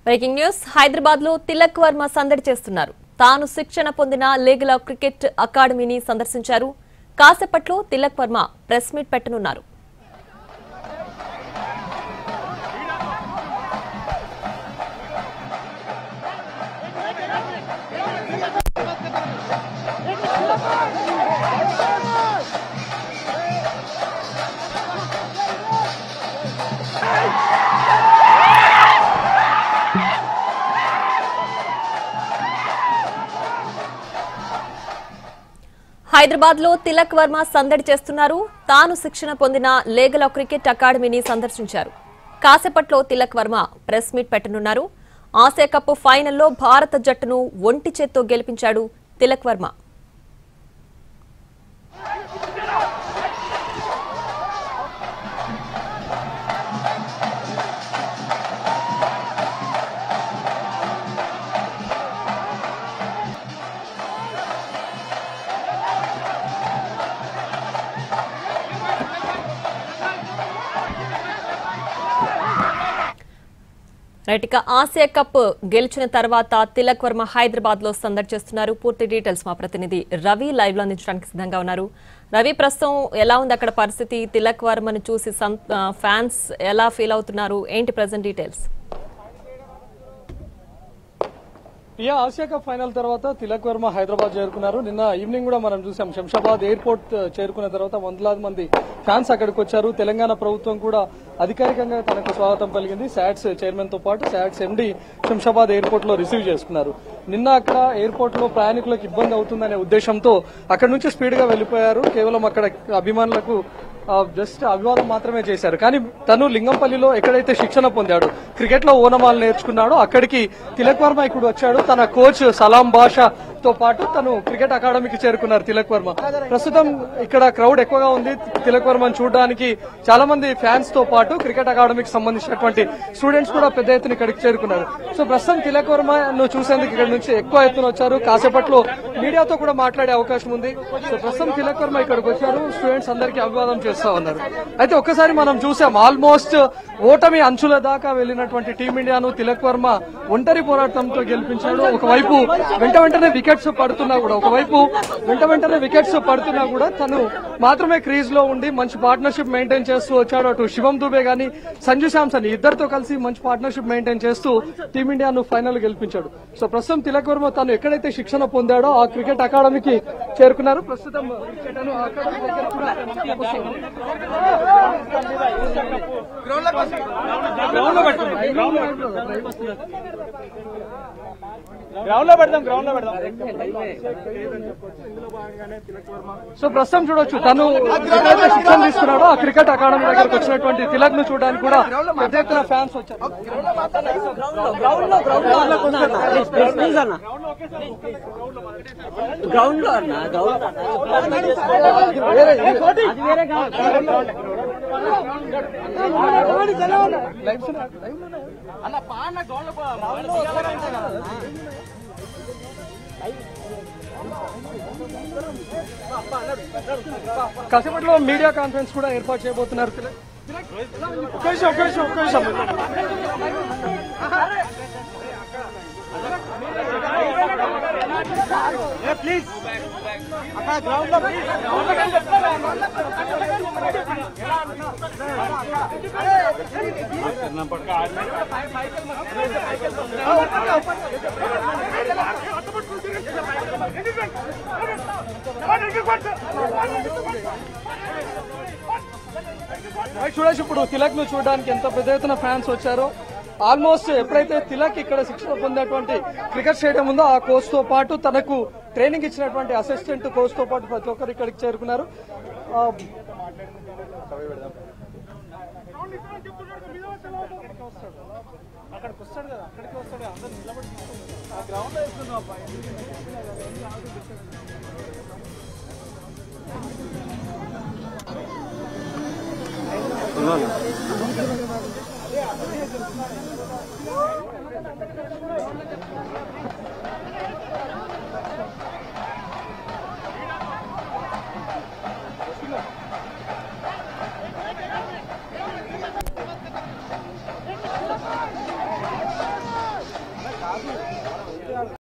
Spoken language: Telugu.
బ్రేకింగ్ న్యూస్ హైదరాబాద్ లో తిలక్ వర్మ సందడి చేస్తున్నారు. తాను శిక్షణ పొందిన లీగల్ క్రికెట్ అకాడమీని సందర్శించారు. కాసేపట్లో తిలక్ వర్మ ప్రెస్ మీట్ పెట్టనున్నారు. హైదరాబాద్ లో తిలక్ వర్మ సందడి చేస్తున్నారు. తాను శిక్షణ పొందిన లీగల్ క్రికెట్ అకాడమీని సందర్శించారు. కాసేపట్లో తిలక్ వర్మ ప్రెస్ మీట్ పెట్టనున్నారు. ఆసియా కప్ ఫైనల్లో భారత జట్టును ఒంటి చేత్తో గెలిపించాడు Tilak Varma. Right, Asia cup గెలిచిన తర్వాత తిలక్ వర్మ హైదరాబాద్ లో సందడి చేస్తున్నారు. పూర్తి డీటెయిల్స్ మా ప్రతినిధి రవి లైవ్ లో అందించడానికి సిద్ధంగా ఉన్నారు. రవి, ప్రస్తుతం ఎలా ఉంది అక్కడ పరిస్థితి? తిలక్ వర్మను చూసి ఫ్యాన్స్ ఎలా ఫీల్ అవుతున్నారు? ఏంటి present details? Asia cup final తర్వాత తిలక్ వర్మ హైదరాబాద్ చేరుకున్నారు. నిన్న ఈవినింగ్ కూడా మనం చూసాం, శంషాబాద్ ఎయిర్పోర్ట్ చేరుకున్న తర్వాత వందలాది మంది ఫ్యాన్స్ అక్కడికి వచ్చారు. తెలంగాణ ప్రభుత్వం కూడా అధికారికంగా తనకు స్వాగతం పలికింది. శాట్స్ చైర్మన్ తో పాటు శాట్స్ ఎండీ శంషాబాద్ ఎయిర్పోర్ట్ లో రిసీవ్ చేసుకున్నారు. నిన్న అక్కడ ఎయిర్పోర్ట్ లో ప్రయాణికులకు ఇబ్బంది అవుతుందనే ఉద్దేశంతో అక్కడ నుంచి స్పీడ్ గా వెళ్లిపోయారు. కేవలం అక్కడ అభిమానులకు జస్ట్ అభివాదం మాత్రమే చేశారు. కానీ తను లింగంపల్లిలో ఎక్కడైతే శిక్షణ పొందాడు, క్రికెట్ లో ఓనమాలు నేర్చుకున్నాడో అక్కడికి తిలక్ వర్మ ఇప్పుడు వచ్చాడు. తన కోచ్ సలాం బాషా తో పాటు తను క్రికెట్ అకాడమీకి చేరుకున్నారు తిలక్ వర్మ. ప్రస్తుతం ఇక్కడ క్రౌడ్ ఎక్కువగా ఉంది. తిలక్ వర్మను చూడడానికి చాలా మంది ఫ్యాన్స్ తో పాటు క్రికెట్ అకాడమీకి సంబంధించినటువంటి స్టూడెంట్స్ కూడా పెద్ద ఎత్తున ఇక్కడికి చేరుకున్నారు. సో ప్రస్తుతం తిలక్ వర్మను చూసేందుకు ఇక్కడ నుంచి ఎక్కువ ఎత్తున వచ్చారు. కాసేపట్లో మీడియాతో కూడా మాట్లాడే అవకాశం ఉంది. సో ప్రస్తుతం తిలక్ వర్మ ఇక్కడికి వచ్చారు. స్టూడెంట్స్ అందరికీ అభివాదం చేస్తా ఉన్నారు. అయితే ఒక్కసారి మనం చూసాం, ఆల్మోస్ట్ ఓటమి అంచుల దాకా వెళ్లినటువంటి టీమిండియాను తిలక్ వర్మ ఒంటరి పోరాటంతో గెలిపించాడు. ఒకవైపు వెంటనే వికెట్స్ పడుతున్నా కూడా తను మాత్రమే క్రీజ్ లో ఉండి మంచి పార్ట్నర్షిప్ మెయింటైన్ చేస్తూ వచ్చాడు. అటు శివం దుబే గానీ సంజు శాంసన్ ఇద్దరితో కలిసి మంచి పార్ట్నర్షిప్ మెయింటైన్ చేస్తూ టీమిండియాను ఫైనల్ గెలిపించాడు. సో ప్రస్తుతం తిలక్ వర్మ తను ఎక్కడైతే శిక్షణ పొందాడో ఆ క్రికెట్ అకాడమీకి చేరుకున్నారు. ప్రస్తుతం సో ప్రస్తుతం చూడొచ్చు, తను ఎక్కడైతే శిక్షణ తీసుకున్నాడో ఆ క్రికెట్ అకాడమీ దగ్గరకు వచ్చినటువంటి తిలక్ ను చూడడానికి కూడా పెద్ద ఎత్తున ఫ్యాన్స్ వచ్చారు. కాసేపట్లో మీడియా కాన్ఫరెన్స్ కూడా ఏర్పాటు చేయబోతున్నారు. ప్లీజ్ చూడొచ్చు ఇప్పుడు తిలక్ ను చూడడానికి ఎంత పెద్ద ఎత్తున ఫ్యాన్స్ వచ్చారో. ఆల్మోస్ట్ ఎప్పుడైతే తిలక్ ఇక్కడ శిక్షణ పొందినటువంటి క్రికెట్ స్టేడియం ఉందో ఆ కోచ్ తో పాటు తనకు ట్రైనింగ్ ఇచ్చినటువంటి అసిస్టెంట్ కోచ్ తో పాటు ప్రతి ఒక్కరు ఇక్కడికి చేరుకున్నారు. అక్కడికి వస్తాడు కదా, అక్కడికి వస్తాడు, అందరూ నిలబడి గ్రౌండ్ లో వేస్తున్నాం.